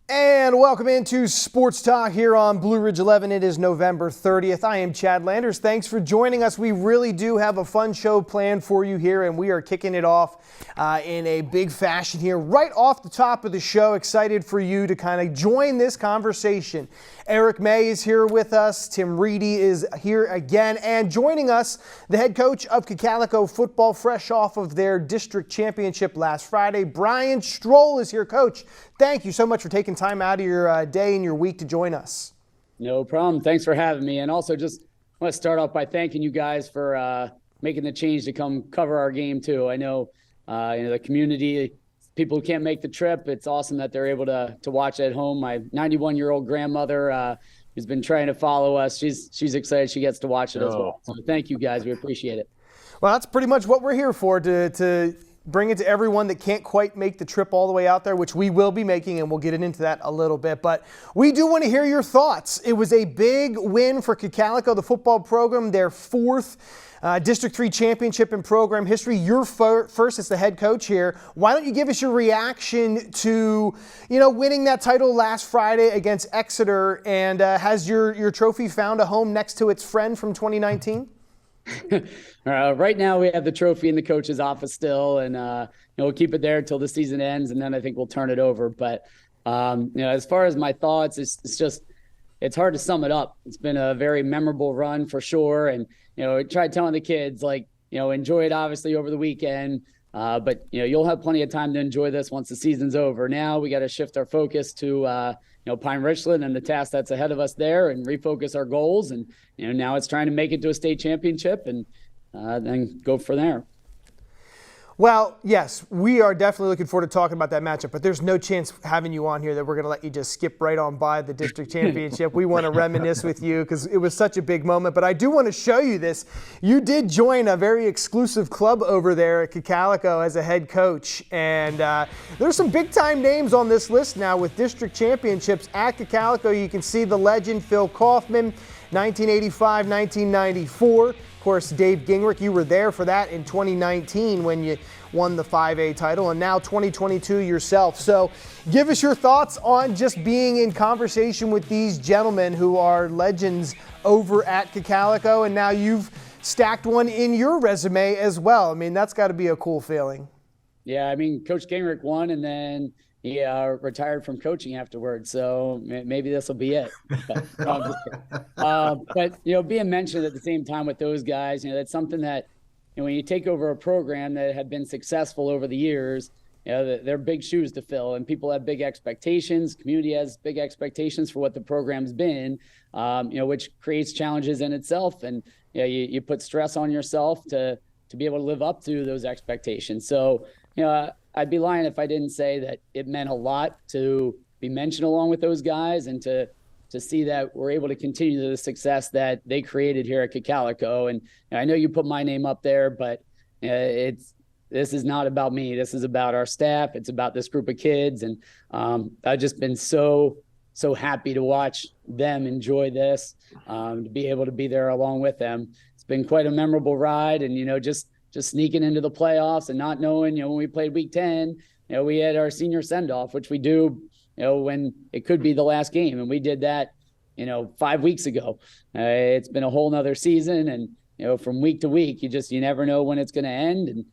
And welcome into Sports Talk here on Blue Ridge 11. It is November 30th. I am Chad Landers. Thanks for joining us. We really do have a fun show planned for you here, and we are kicking it off in a big fashion here. Right off the top of the show, excited for you to kind of join this conversation. Eric May is here with us. Tim Reedy is here again. And joining us, the head coach of Cocalico football, fresh off of their district championship last Friday. Bryan Strohl is here. Coach, thank you so much for taking time out of your day and your week to join us. No problem. Thanks for having me. And also just want to start off by thanking you guys for making the change to come cover our game too. I know, the community, people who can't make the trip, it's awesome that they're able to watch at home. My 91-year-old grandmother who's been trying to follow us, she's excited she gets to watch it as well. So thank you guys. We appreciate it. Well, that's pretty much what we're here for, to bring it to everyone that can't quite make the trip all the way out there, which we will be making, and we'll get into that a little bit. But we do want to hear your thoughts. It was a big win for Cocalico, the football program, their fourth District 3 championship in program history. You're first as the head coach here. Why don't you give us your reaction to, winning that title last Friday against Exeter, and has your trophy found a home next to its friend from 2019? Right now we have the trophy in the coach's office still, and we'll keep it there until the season ends, and then I think we'll turn it over. But as far as my thoughts, it's hard to sum it up. It's been a very memorable run for sure, and I tried telling the kids, enjoy it obviously over the weekend, but you'll have plenty of time to enjoy this once the season's over. Now we got to shift our focus to Pine Richland and the task that's ahead of us there, and refocus our goals. And now it's trying to make it to a state championship, and then go from there. Well, yes, we are definitely looking forward to talking about that matchup, but there's no chance having you on here that we're going to let you just skip right on by the district championship. We want to reminisce with you because it was such a big moment, but I do want to show you this. You did join a very exclusive club over there at Cocalico as a head coach, and there's some big-time names on this list now with district championships at Cocalico. You can see the legend Phil Kaufman, 1985, 1994. Of course, Dave Gingrich, you were there for that in 2019 when you won the 5A title, and now 2022 yourself. So give us your thoughts on just being in conversation with these gentlemen who are legends over at Cocalico, and now you've stacked one in your resume as well. I mean, that's got to be a cool feeling. Yeah, I mean, Coach Gingrich won, and then he retired from coaching afterwards, so maybe this will be it. But being mentioned at the same time with those guys, that's something that when you take over a program that had been successful over the years, they're big shoes to fill, and people have big expectations. Community has big expectations for what the program's been, which creates challenges in itself, and you put stress on yourself to be able to live up to those expectations. So I'd be lying if I didn't say that it meant a lot to be mentioned along with those guys, and to see that we're able to continue the success that they created here at Cocalico. And I know you put my name up there, but this is not about me. This is about our staff. It's about this group of kids. And I've just been so happy to watch them enjoy this, to be able to be there along with them. It's been quite a memorable ride, and just sneaking into the playoffs and not knowing, when we played week 10, we had our senior send-off, which we do, when it could be the last game. And we did that, 5 weeks ago. It's been a whole nother season. And, from week to week, you never know when it's going to end. And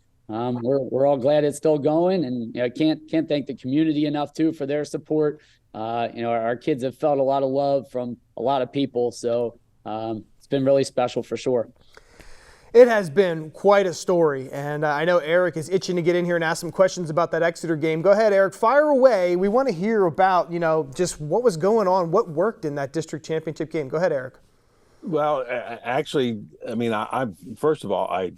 we're all glad it's still going. And I can't thank the community enough too for their support. Our kids have felt a lot of love from a lot of people. So it's been really special for sure. It has been quite a story, and I know Eric is itching to get in here and ask some questions about that Exeter game. Go ahead, Eric, fire away. We want to hear about, just what was going on, what worked in that district championship game. Go ahead, Eric. Well, actually, I mean, I first of all, I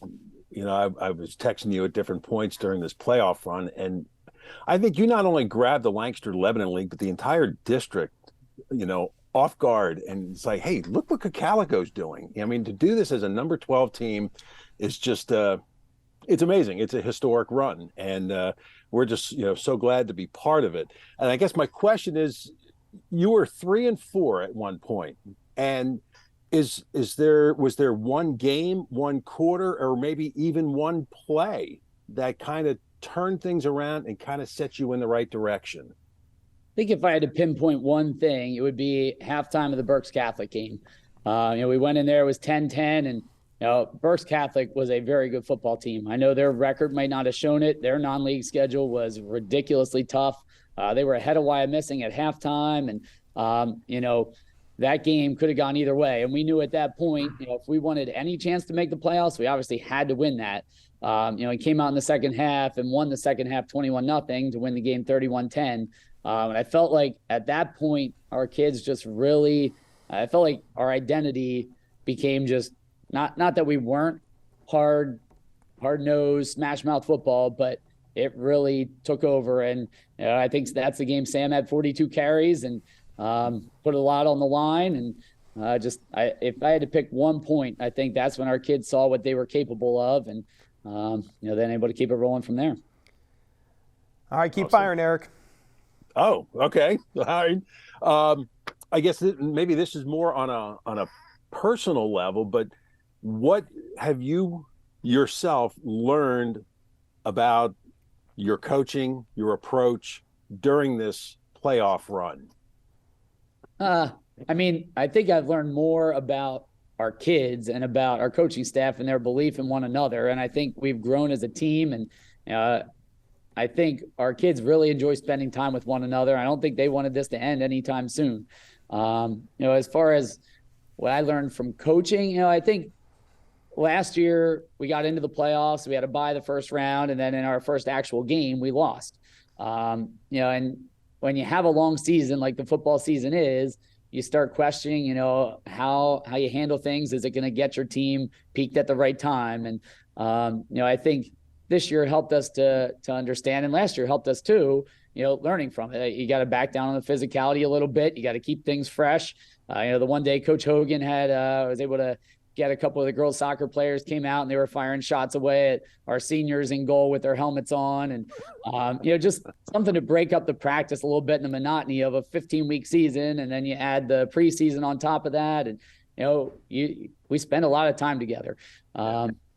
was texting you at different points during this playoff run, and I think you not only grabbed the Lancaster Lebanon League, but the entire district, off guard, and it's like, hey, look what Cocalico's doing. I mean, to do this as a number 12 team is just it's amazing. It's a historic run, and we're just so glad to be part of it. And I guess my question is, you were 3-4 at one point, and was there one game, one quarter, or maybe even one play that kind of turned things around and kind of set you in the right direction? think if I had to pinpoint one thing, it would be halftime of the Berks Catholic game. We went in there, it was 10-10, and Berks Catholic was a very good football team. I know their record might not have shown it. Their non-league schedule was ridiculously tough. They were ahead of Wyomissing at halftime, and that game could have gone either way. And we knew at that point, if we wanted any chance to make the playoffs, we obviously had to win that. He came out in the second half and won the second half 21-0 to win the game 31-10. And I felt like at that point, our kids just really, I felt like our identity became just not that we weren't hard-nosed, smash-mouth football, but it really took over. And I think that's the game. Sam had 42 carries and put a lot on the line. And if I had to pick one point, I think that's when our kids saw what they were capable of, and then able to keep it rolling from there. All right, keep firing, Eric. Oh, okay. All right. I guess maybe this is more on a personal level, but what have you yourself learned about your coaching, your approach during this playoff run? I think I've learned more about our kids and about our coaching staff and their belief in one another. And I think we've grown as a team, and I think our kids really enjoy spending time with one another. I don't think they wanted this to end anytime soon. As far as what I learned from coaching, I think last year we got into the playoffs, we had to bye the first round, and then in our first actual game, we lost. And when you have a long season like the football season is, you start questioning, how you handle things. Is it going to get your team peaked at the right time? And, I think this year helped us to understand, and last year helped us too, learning from it. You got to back down on the physicality a little bit. You got to keep things fresh. The one day Coach Hogan was able to get a couple of the girls soccer players came out and they were firing shots away at our seniors in goal with their helmets on. And, just something to break up the practice a little bit in the monotony of a 15-week season. And then you add the preseason on top of that. And, we spend a lot of time together.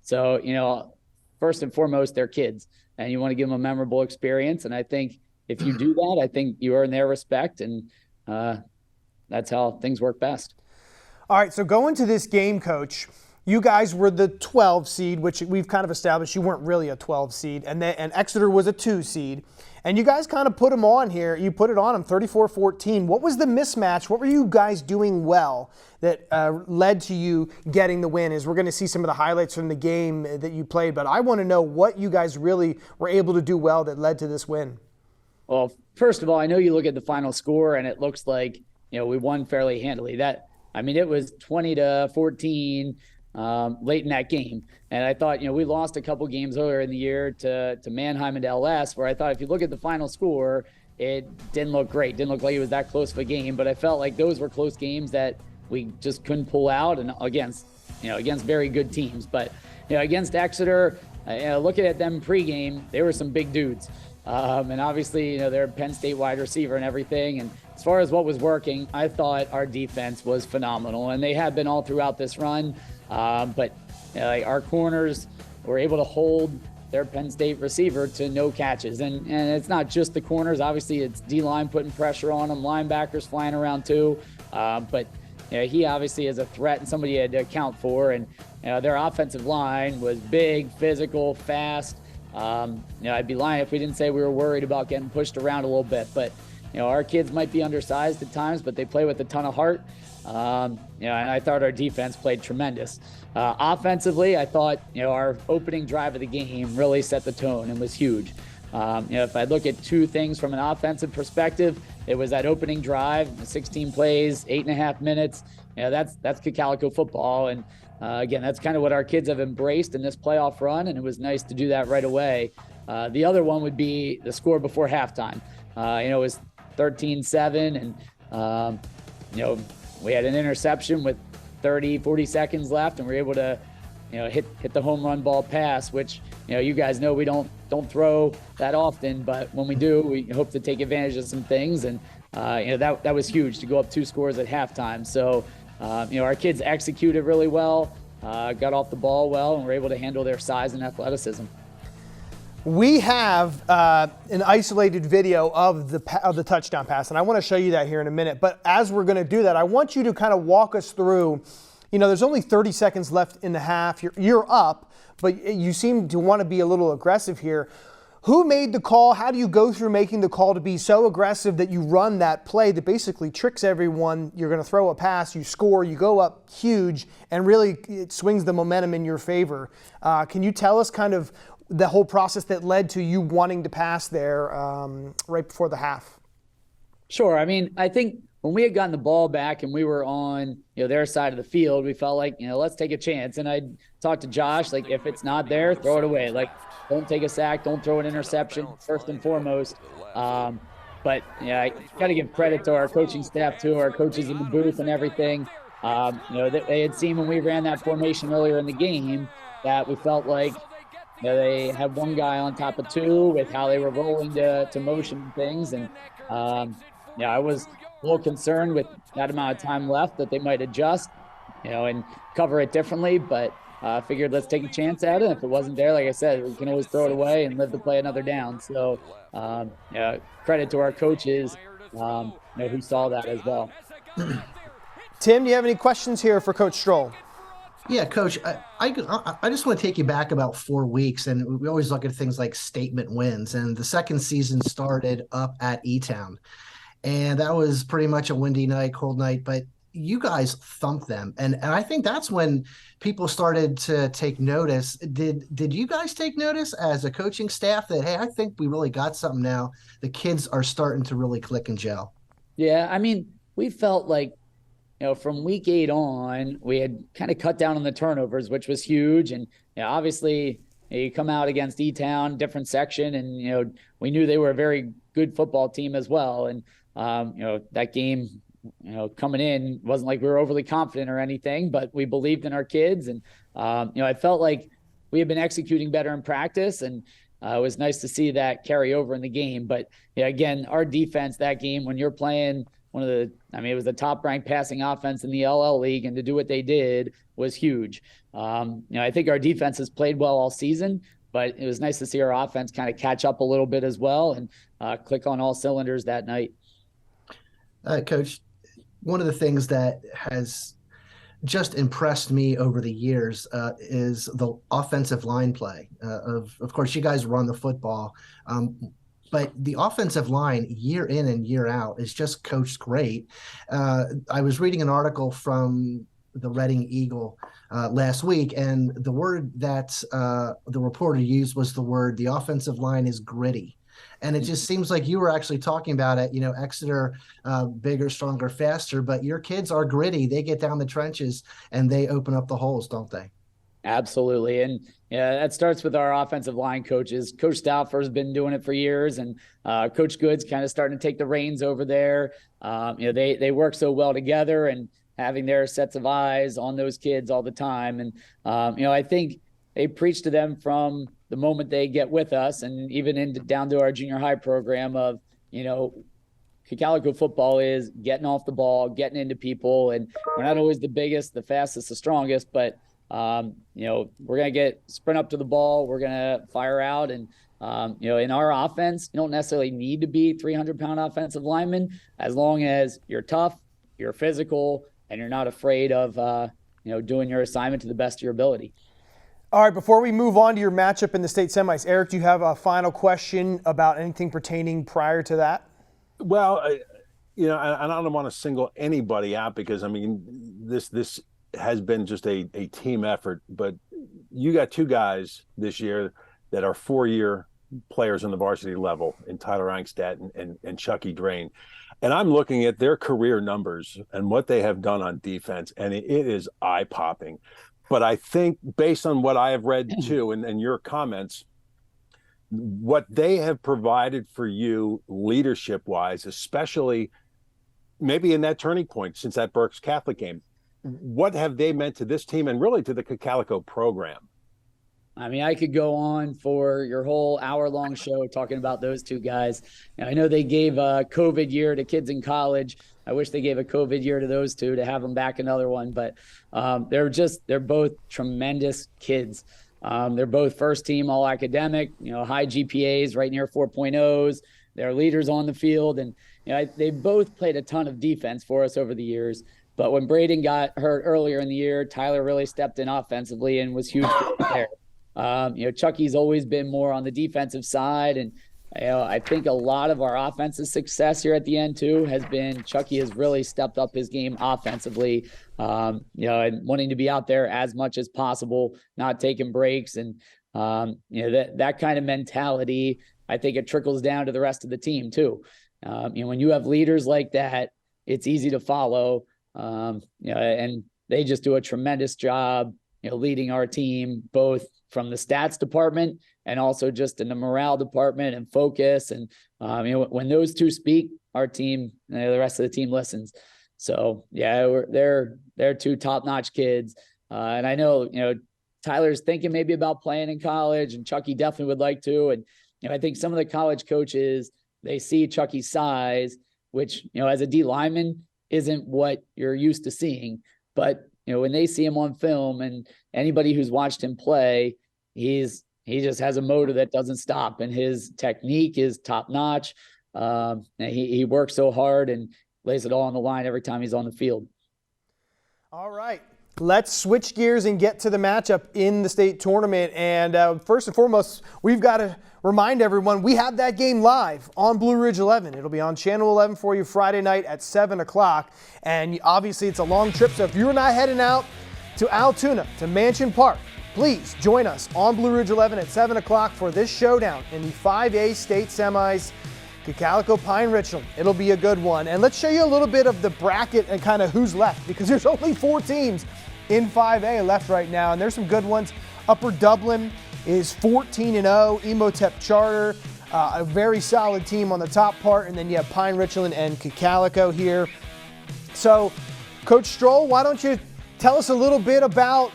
So, first and foremost, they're kids and you want to give them a memorable experience. And I think if you do that, I think you earn their respect, and that's how things work best. All right, so going to this game, Coach, you guys were the 12 seed, which we've kind of established you weren't really a 12 seed, and Exeter was a 2 seed. And you guys kind of put them on here. You put it on them 34-14. What was the mismatch? What were you guys doing well that led to you getting the win? As we're going to see some of the highlights from the game that you played, but I want to know what you guys really were able to do well that led to this win. Well, first of all, I know you look at the final score and it looks like, we won fairly handily. It was 20-14 late in that game. And I thought, we lost a couple games earlier in the year to Mannheim and to LS, where I thought if you look at the final score, it didn't look great. Didn't look like it was that close of a game, but I felt like those were close games that we just couldn't pull out, and against very good teams. But, against Exeter, looking at them pregame, they were some big dudes. And obviously, they're a Penn State wide receiver and everything. And as far as what was working, I thought our defense was phenomenal, and they have been all throughout this run. But our corners were able to hold their Penn State receiver to no catches. And it's not just the corners. Obviously, it's D-line putting pressure on them, linebackers flying around too. But he obviously is a threat and somebody you had to account for. And their offensive line was big, physical, fast. I'd be lying if we didn't say we were worried about getting pushed around a little bit. But our kids might be undersized at times, but they play with a ton of heart. And I thought our defense played tremendous. Offensively, I thought, our opening drive of the game really set the tone and was huge. If I look at two things from an offensive perspective, it was that opening drive, 16 plays, 8.5 minutes. That's Cocalico football. And again, that's kind of what our kids have embraced in this playoff run, and it was nice to do that right away. The other one would be the score before halftime. It was 13-7, and we had an interception with 40 seconds left, and we were able to hit the home run ball pass, which you guys know we don't throw that often, but when we do, we hope to take advantage of some things. And that was huge to go up 2 scores at halftime. So our kids executed really well, got off the ball well, and were able to handle their size and athleticism. We have an isolated video of the touchdown pass, and I want to show you that here in a minute. But as we're going to do that, I want you to kind of walk us through. There's only 30 seconds left in the half. You're up, but you seem to want to be a little aggressive here. Who made the call? How do you go through making the call to be so aggressive that you run that play that basically tricks everyone? You're going to throw a pass, you score, you go up huge, and really it swings the momentum in your favor. Can you tell us kind of the whole process that led to you wanting to pass there right before the half? Sure. I mean, I think when we had gotten the ball back and we were on their side of the field, we felt like, let's take a chance. And I talked to Josh, like, if it's not there, throw it away. Like, don't take a sack, don't throw an interception, first and foremost. But I got to give credit to our coaching staff too, our coaches in the booth and everything. They had seen when we ran that formation earlier in the game that we felt like they had one guy on top of two with how they were rolling to motion things. And I was a little concerned with that amount of time left that they might adjust, and cover it differently. But I figured let's take a chance at it. If it wasn't there, like I said, we can always throw it away and live to play another down. So credit to our coaches who saw that as well. Tim, do you have any questions here for Coach Strohl? Yeah, Coach, I just want to take you back about 4 weeks, and we always look at things like statement wins. And the second season started up at E-Town, and that was pretty much a windy night, cold night, but you guys thumped them. And I think that's when people started to take notice. Did you guys take notice as a coaching staff that, hey, I think we really got something now? The kids are starting to really click and gel. Yeah, I mean, we felt like, from week 8 on, we had kind of cut down on the turnovers, which was huge. And obviously, you come out against E-Town, different section, and we knew they were a very good football team as well. And that game, coming in wasn't like we were overly confident or anything, but we believed in our kids. And I felt like we had been executing better in practice, and it was nice to see that carry over in the game. But again, our defense that game, when you're playing it was the top ranked passing offense in the LL League, and to do what they did was huge. I think our defense has played well all season, but it was nice to see our offense kind of catch up a little bit as well and click on all cylinders that night. Coach, one of the things that has just impressed me over the years is the offensive line play. Of course, you guys run the football, but the offensive line year in and year out is just coached great. I was reading an article from the Reading Eagle last week, and the word that the reporter used was the offensive line is gritty. And it just seems like you were actually talking about it, Exeter, bigger, stronger, faster, but your kids are gritty. They get down the trenches and they open up the holes, don't they? Absolutely. And that starts with our offensive line coaches. Coach Stauffer's been doing it for years, and Coach Good's kind of starting to take the reins over there. They work so well together, and having their sets of eyes on those kids all the time. And, I think they preach to them from the moment they get with us, and even down to our junior high program of, Cocalico football is getting off the ball, getting into people, and we're not always the biggest, the fastest, the strongest, but we're going to sprint up to the ball. We're going to fire out. And, in our offense, you don't necessarily need to be 300-pound offensive linemen, as long as you're tough, you're physical, and you're not afraid of, doing your assignment to the best of your ability. All right, before we move on to your matchup in the state semis, Eric, do you have a final question about anything pertaining prior to that? Well, I don't want to single anybody out because, this has been just a team effort, but you got 2 guys this year that are 4-year players on the varsity level in Tyler Angstadt and Chucky Drain. And I'm looking at their career numbers and what they have done on defense, and it is eye-popping. But I think based on what I have read too, and your comments, what they have provided for you leadership-wise, especially maybe in that turning point since that Berks Catholic game, what have they meant to this team and really to the Cocalico program? I could go on for your whole hour-long show talking about those 2 guys. I know they gave a COVID year to kids in college. I wish they gave a COVID year to those 2 to have them back another one. But they're both tremendous kids. They're both first team all academic, high GPAs, right near 4.0s. They're leaders on the field. And, they both played a ton of defense for us over the years. But when Braden got hurt earlier in the year, Tyler really stepped in offensively and was huge there. Chucky's always been more on the defensive side. And, I think a lot of our offensive success here at the end too has been Chucky has really stepped up his game offensively, and wanting to be out there as much as possible, not taking breaks. And, that kind of mentality, I think it trickles down to the rest of the team too. When you have leaders like that, it's easy to follow, and they just do a tremendous job, leading our team, both from the stats department and also just in the morale department and focus. And, when those two speak, our team, the rest of the team listens. So yeah, they're two top-notch kids. And I know, Tyler's thinking maybe about playing in college, and Chucky definitely would like to. And, I think some of the college coaches, they see Chucky's size, which, as a D lineman isn't what you're used to seeing. But, when they see him on film, and anybody who's watched him play, he just has a motor that doesn't stop, and his technique is top notch. And he works so hard and lays it all on the line every time he's on the field. All right. Let's switch gears and get to the matchup in the state tournament. And first and foremost, we've got to remind everyone we have that game live on Blue Ridge 11. It'll be on Channel 11 for you Friday night at 7 o'clock. And obviously it's a long trip, so if you're not heading out to Altoona, to Mansion Park, please join us on Blue Ridge 11 at 7 o'clock for this showdown in the 5A state semis. Cocalico, Pine Richland. It'll be a good one. And let's show you a little bit of the bracket and kind of who's left, because there's only 4 teams in 5A left right now, and there's some good ones. Upper Dublin is 14-0, Emotep Charter, a very solid team on the top part, and then you have Pine Richland and Cocalico here. So, Coach Strohl, why don't you tell us a little bit about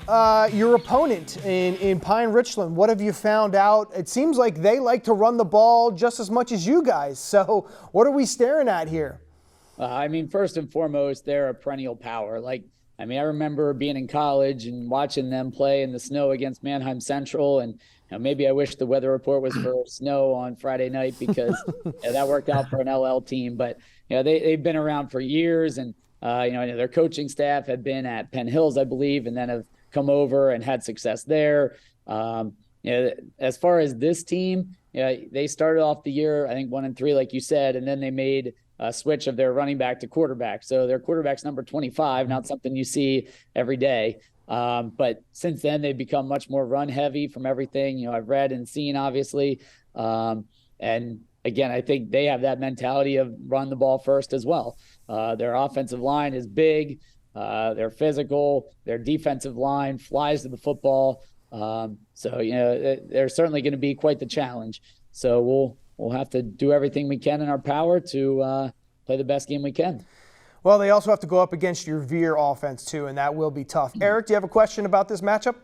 your opponent in Pine Richland. What have you found out? It seems like they like to run the ball just as much as you guys. So what are we staring at here? First and foremost, they're a perennial power. I remember being in college and watching them play in the snow against Mannheim Central. And maybe I wish the weather report was for snow on Friday night, because that worked out for an LL team. But they've been around for years, and their coaching staff had been at Penn Hills, I believe, and then have come over and had success there. As far as this team, they started off the year, I think 1-3, like you said, and then they made a switch of their running back to quarterback. So their quarterback's number 25, not something you see every day. But since then, they've become much more run heavy from everything, I've read and seen, obviously. And again, I think they have that mentality of run the ball first as well. Their offensive line is big. They're physical. Their defensive line flies to the football. They're certainly going to be quite the challenge. So we'll have to do everything we can in our power to play the best game we can. Well, they also have to go up against your Veer offense too, and that will be tough. Eric, do you have a question about this matchup?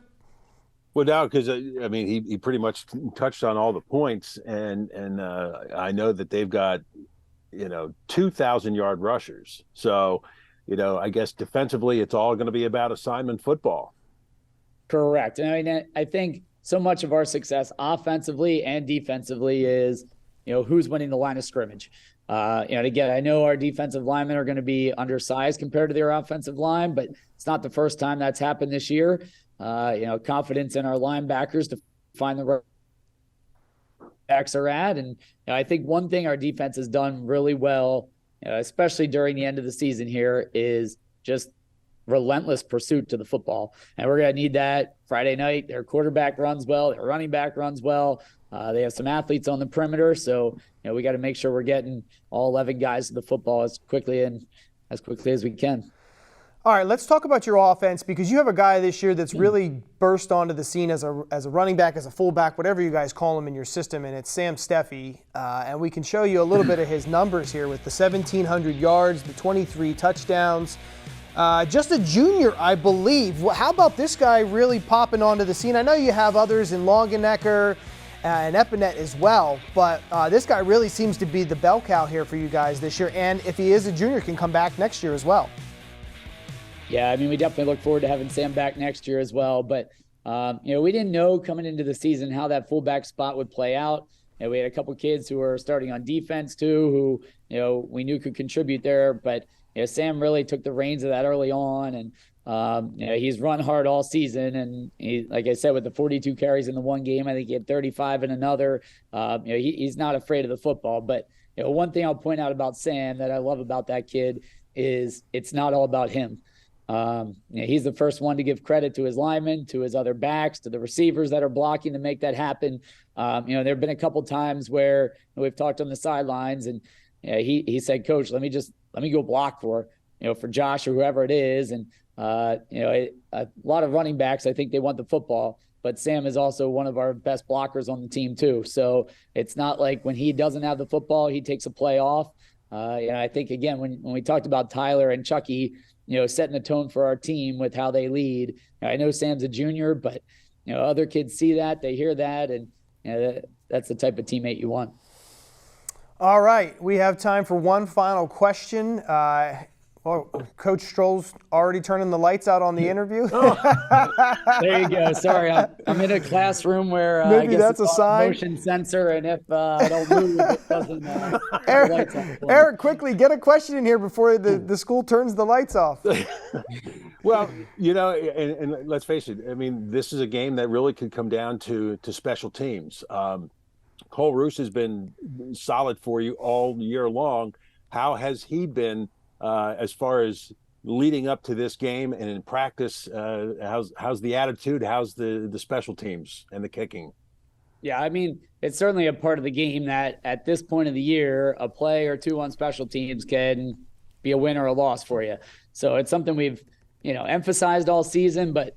Well, no, because he pretty much touched on all the points, and I know that they've got 2,000-yard rushers. So, I guess defensively, it's all going to be about assignment football. Correct. And I think so much of our success offensively and defensively is, who's winning the line of scrimmage. And again, I know our defensive linemen are going to be undersized compared to their offensive line, but it's not the first time that's happened this year. Confidence in our linebackers to find the right backs are at. And I think one thing our defense has done really well, especially during the end of the season here, is just relentless pursuit to the football. And we're going to need that Friday night. Their quarterback runs well. Their running back runs well. They have some athletes on the perimeter. So, we got to make sure we're getting all 11 guys to the football as quickly as we can. All right, let's talk about your offense, because you have a guy this year that's really burst onto the scene as a running back, as a fullback, whatever you guys call him in your system, and it's Sam Steffi. And we can show you a little bit of his numbers here with the 1,700 yards, the 23 touchdowns. Just a junior, I believe. How about this guy really popping onto the scene? I know you have others in Longenecker and Epinet as well, but this guy really seems to be the bell cow here for you guys this year, and if he is a junior, can come back next year as well. Yeah, we definitely look forward to having Sam back next year as well. But, We didn't know coming into the season how that fullback spot would play out. We had a couple kids who were starting on defense too, who, we knew could contribute there, but Sam really took the reins of that early on, and he's run hard all season. And he, like I said, with the 42 carries in the one game, I think he had 35 in another. He's not afraid of the football. But one thing I'll point out about Sam that I love about that kid is it's not all about him. He's the first one to give credit to his linemen, to his other backs, to the receivers that are blocking to make that happen. There have been a couple times where we've talked on the sidelines, and he said, "Coach, let me go block for Josh or whoever it is." And a lot of running backs, I think they want the football, but Sam is also one of our best blockers on the team too. So it's not like when he doesn't have the football, he takes a play off. I think again when we talked about Tyler and Chucky, setting the tone for our team with how they lead. I know Sam's a junior, but other kids see that, they hear that, and that's the type of teammate you want. All right, we have time for one final question. Coach Strohl's already turning the lights out on the interview. There you go. Sorry, I'm in a classroom where maybe I guess that's it's a sign. Motion sensor, and if I don't move, it doesn't. Eric, quickly get a question in here before the school turns the lights off. Well, and let's face it. I mean, this is a game that really could come down to special teams. Cole Roos has been solid for you all year long. How has he been as far as leading up to this game and in practice? How's the attitude? How's the special teams and the kicking? Yeah, I mean, it's certainly a part of the game that at this point of the year, a play or two on special teams can be a win or a loss for you. So it's something we've, emphasized all season, but,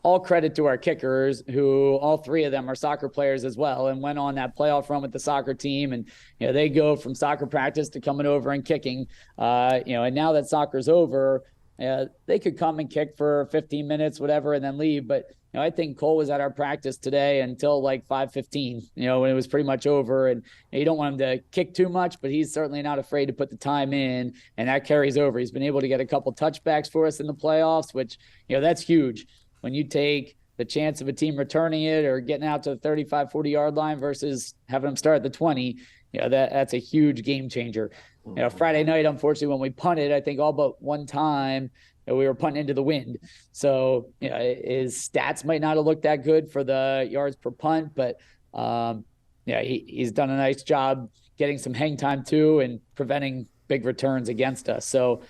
all credit to our kickers, who all three of them are soccer players as well, and went on that playoff run with the soccer team. And, they go from soccer practice to coming over and kicking, and now that soccer's over, they could come and kick for 15 minutes, whatever, and then leave. But, I think Cole was at our practice today until like 5:15, when it was pretty much over. And you don't want him to kick too much, but he's certainly not afraid to put the time in, and that carries over. He's been able to get a couple touchbacks for us in the playoffs, which, that's huge. When you take the chance of a team returning it or getting out to the 35, 40-yard line versus having them start at the 20, that's a huge game changer. Friday night, unfortunately, when we punted, I think all but one time we were punting into the wind. So, his stats might not have looked that good for the yards per punt, but he's done a nice job getting some hang time too and preventing big returns against us. So,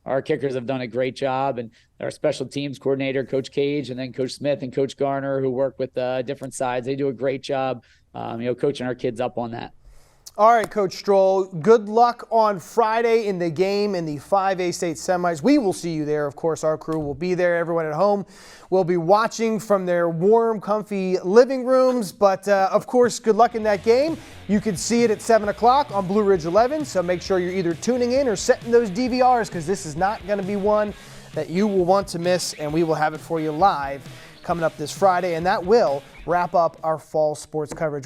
our kickers have done a great job, and our special teams coordinator, Coach Cage, and then Coach Smith and Coach Garner, who work with different sides, they do a great job, coaching our kids up on that. All right, Coach Strohl, good luck on Friday in the game in the 5A state semis. We will see you there. Of course, our crew will be there. Everyone at home will be watching from their warm, comfy living rooms. But, of course, good luck in that game. You can see it at 7 o'clock on Blue Ridge 11, so make sure you're either tuning in or setting those DVRs, because this is not going to be one that you will want to miss, and we will have it for you live coming up this Friday, and that will wrap up our fall sports coverage.